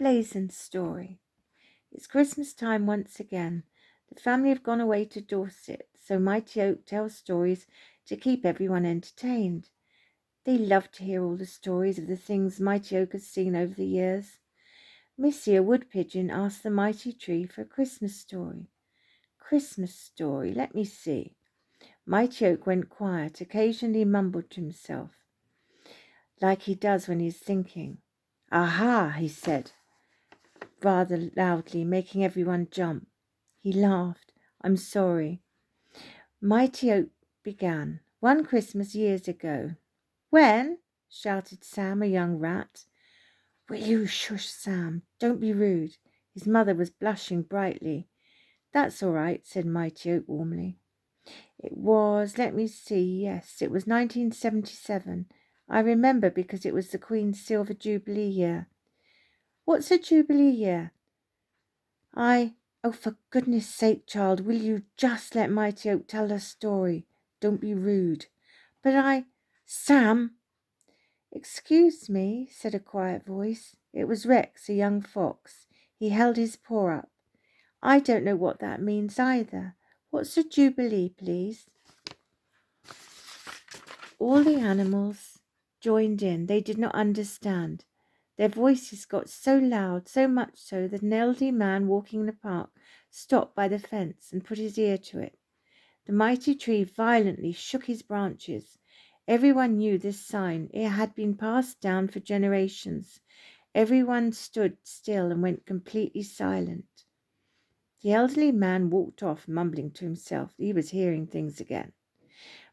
Blazens Story. It's Christmas time once again. The family have gone away to Dorset, so Mighty Oak tells stories to keep everyone entertained. They love to hear all the stories of the things Mighty Oak has seen over the years. Missy, a wood pigeon, asked the mighty tree for a Christmas story. Christmas story, let me see. Mighty Oak went quiet, occasionally mumbled to himself, like he does when he's thinking. Aha, he said, rather loudly, making everyone jump. He laughed. I'm sorry. Mighty Oak began. One Christmas years ago. When? Shouted Sam, a young rat. Will you shush, Sam? Don't be rude. His mother was blushing brightly. That's all right, said Mighty Oak warmly. It was, let me see, yes, it was 1977. I remember because it was the Queen's Silver Jubilee year. What's a Jubilee year? Oh, for goodness sake, child, will you just let Mighty Oak tell her story? Don't be rude. But Sam! Excuse me, said a quiet voice. It was Rex, a young fox. He held his paw up. I don't know what that means either. What's a jubilee, please? All the animals joined in. They did not understand. Their voices got so loud, so much so that an elderly man walking in the park stopped by the fence and put his ear to it. The mighty tree violently shook his branches. Everyone knew this sign. It had been passed down for generations. Everyone stood still and went completely silent. The elderly man walked off, mumbling to himself. He was hearing things again.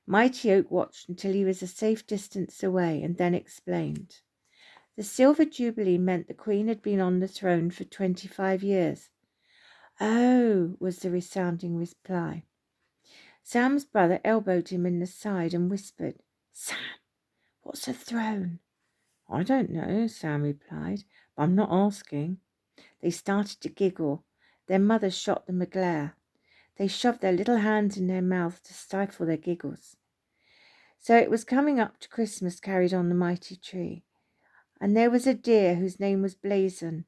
Mighty Oak watched until he was a safe distance away and then explained. The Silver Jubilee meant the Queen had been on the throne for 25 years. Oh, was the resounding reply. Sam's brother elbowed him in the side and whispered, Sam, what's a throne? I don't know, Sam replied, but I'm not asking. They started to giggle. Their mother shot them a glare. They shoved their little hands in their mouths to stifle their giggles. So it was coming up to Christmas, carried on the mighty tree. And there was a deer whose name was Blazon.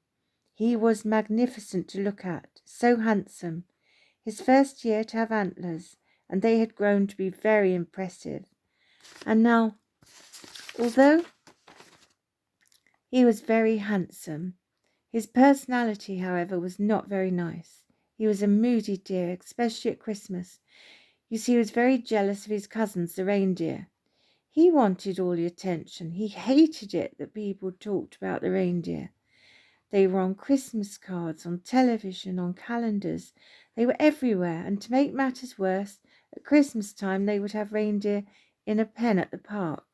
He was magnificent to look at, so handsome. His first year to have antlers, and they had grown to be very impressive. And now, although he was very handsome, his personality, however, was not very nice. He was a moody deer, especially at Christmas. You see, he was very jealous of his cousins, the reindeer. He wanted all the attention. He hated it that people talked about the reindeer. They were on Christmas cards, on television, on calendars. They were everywhere, and to make matters worse, at Christmas time they would have reindeer in a pen at the park,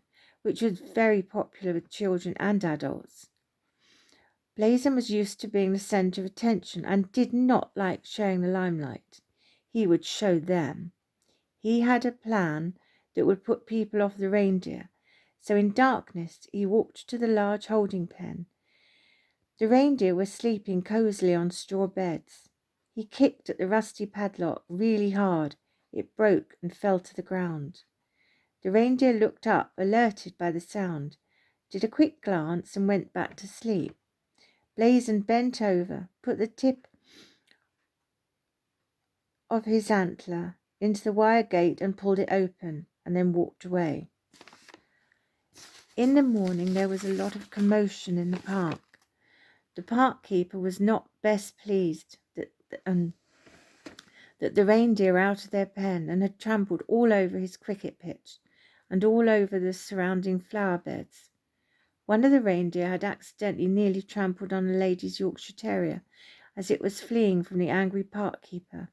which was very popular with children and adults. Blazon was used to being the centre of attention and did not like sharing the limelight. He would show them. He had a plan that would put people off the reindeer, so in darkness he walked to the large holding pen. The reindeer were sleeping cosily on straw beds. He kicked at the rusty padlock really hard. It broke and fell to the ground. The reindeer looked up, alerted by the sound, did a quick glance and went back to sleep. Blazon bent over, put the tip of his antler into the wire gate and pulled it open, and then walked away. In the morning there was a lot of commotion in the park. The park keeper was not best pleased that the reindeer were out of their pen and had trampled all over his cricket pitch and all over the surrounding flower beds. One of the reindeer had accidentally nearly trampled on a lady's Yorkshire Terrier as it was fleeing from the angry park keeper.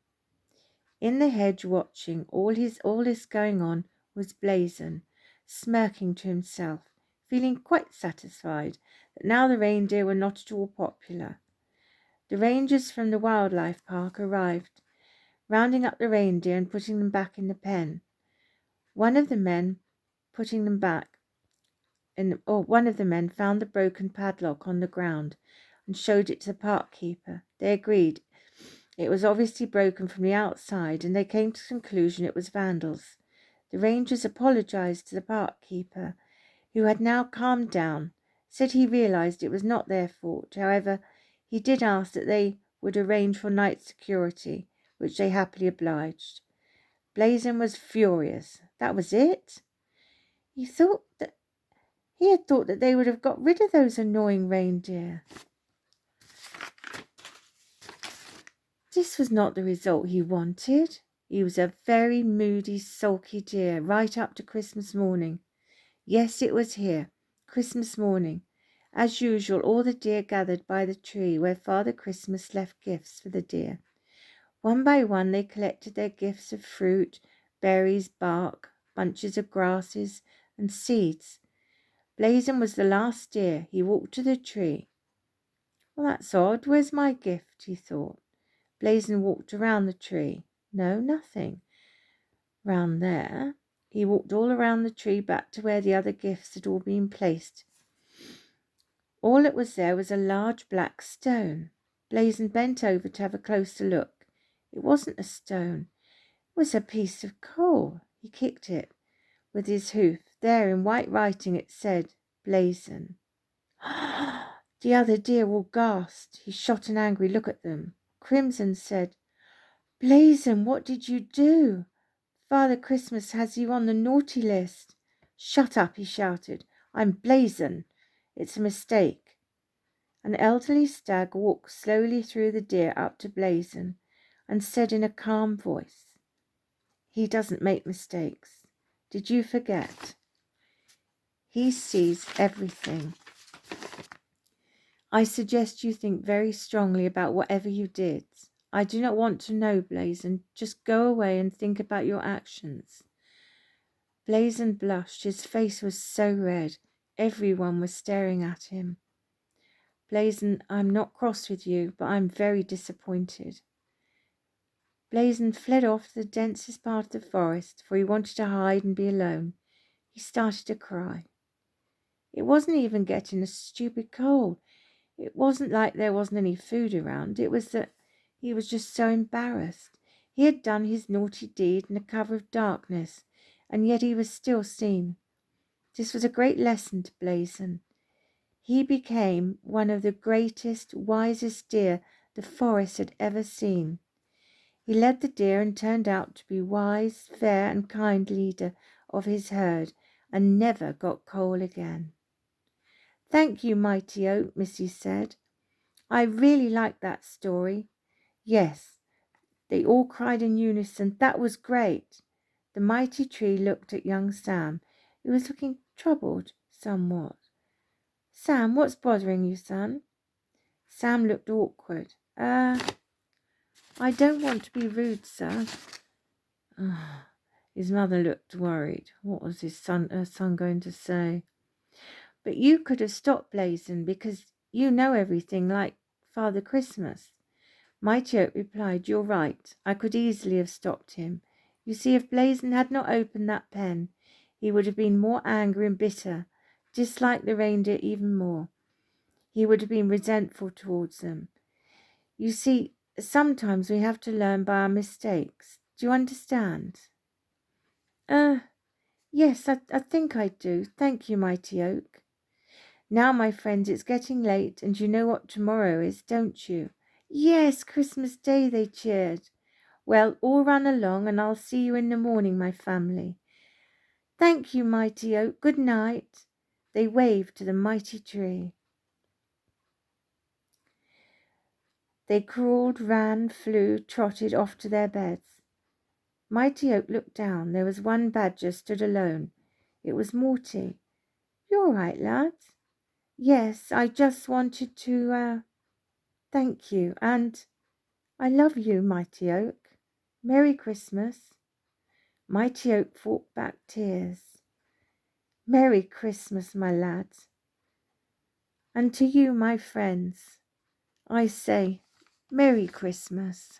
In the hedge, watching all this going on, was Blazon, smirking to himself, feeling quite satisfied that now the reindeer were not at all popular. The rangers from the wildlife park arrived, rounding up the reindeer and putting them back in the pen. One of the men found the broken padlock on the ground and showed it to the park keeper. They agreed it was obviously broken from the outside, and they came to the conclusion it was vandals. The rangers apologized to the park keeper, who had now calmed down, said he realized it was not their fault. However, He did ask that they would arrange for night security, which they happily obliged. Blazon was furious. That was it? He had thought that they would have got rid of those annoying reindeer. This was not the result he wanted. He was a very moody, sulky deer right up to Christmas morning. Yes, it was here, Christmas morning. As usual, all the deer gathered by the tree where Father Christmas left gifts for the deer. One by one they collected their gifts of fruit, berries, bark, bunches of grasses, and seeds. Blazon was the last deer. He walked to the tree. Well, that's odd. Where's my gift? He thought. Blazon walked around the tree. No, nothing. Round there. He walked all around the tree back to where the other gifts had all been placed. All that was there was a large black stone. Blazon bent over to have a closer look. It wasn't a stone. It was a piece of coal. He kicked it with his hoof. There in white writing it said, Blazon. The other deer all gasped. He shot an angry look at them. Crimson said, Blazon, what did you do? Father Christmas has you on the naughty list. Shut up, he shouted. I'm Blazon. It's a mistake. An elderly stag walked slowly through the deer up to Blazon and said in a calm voice, He doesn't make mistakes. Did you forget? He sees everything. I suggest you think very strongly about whatever you did. I do not want to know, Blazon. Just go away and think about your actions. Blazon blushed. His face was so red. Everyone was staring at him. Blazon, I'm not cross with you, but I'm very disappointed. Blazon fled off to the densest part of the forest, for he wanted to hide and be alone. He started to cry. It wasn't even getting a stupid cold. It wasn't like there wasn't any food around. It was that he was just so embarrassed. He had done his naughty deed in the cover of darkness, and yet he was still seen. This was a great lesson to Blazon. He became one of the greatest, wisest deer the forest had ever seen. He led the deer and turned out to be wise, fair, and kind leader of his herd, and never got coal again. Thank you, Mighty Oak, Missy said. I really like that story. Yes, they all cried in unison. That was great. The mighty tree looked at young Sam, who was looking troubled somewhat. Sam, what's bothering you, son? Sam looked awkward. I don't want to be rude, sir. His mother looked worried. What was her son going to say? But you could have stopped Blazon because you know everything like Father Christmas. Mighty Oak replied, You're right. I could easily have stopped him. You see, if Blazon had not opened that pen, he would have been more angry and bitter, disliked the reindeer even more. He would have been resentful towards them. You see, sometimes we have to learn by our mistakes. Do you understand? Yes, I think I do. Thank you, Mighty Oak. Now, my friends, it's getting late, and you know what tomorrow is, don't you? Yes, Christmas Day, they cheered. Well, all run along, and I'll see you in the morning, my family. Thank you, Mighty Oak. Good night. They waved to the mighty tree. They crawled, ran, flew, trotted off to their beds. Mighty Oak looked down. There was one badger stood alone. It was Morty. You all right, lads? Yes, I just wanted to, thank you, and I love you, Mighty Oak. Merry Christmas. Mighty Oak fought back tears. Merry Christmas, my lads. And to you, my friends, I say Merry Christmas.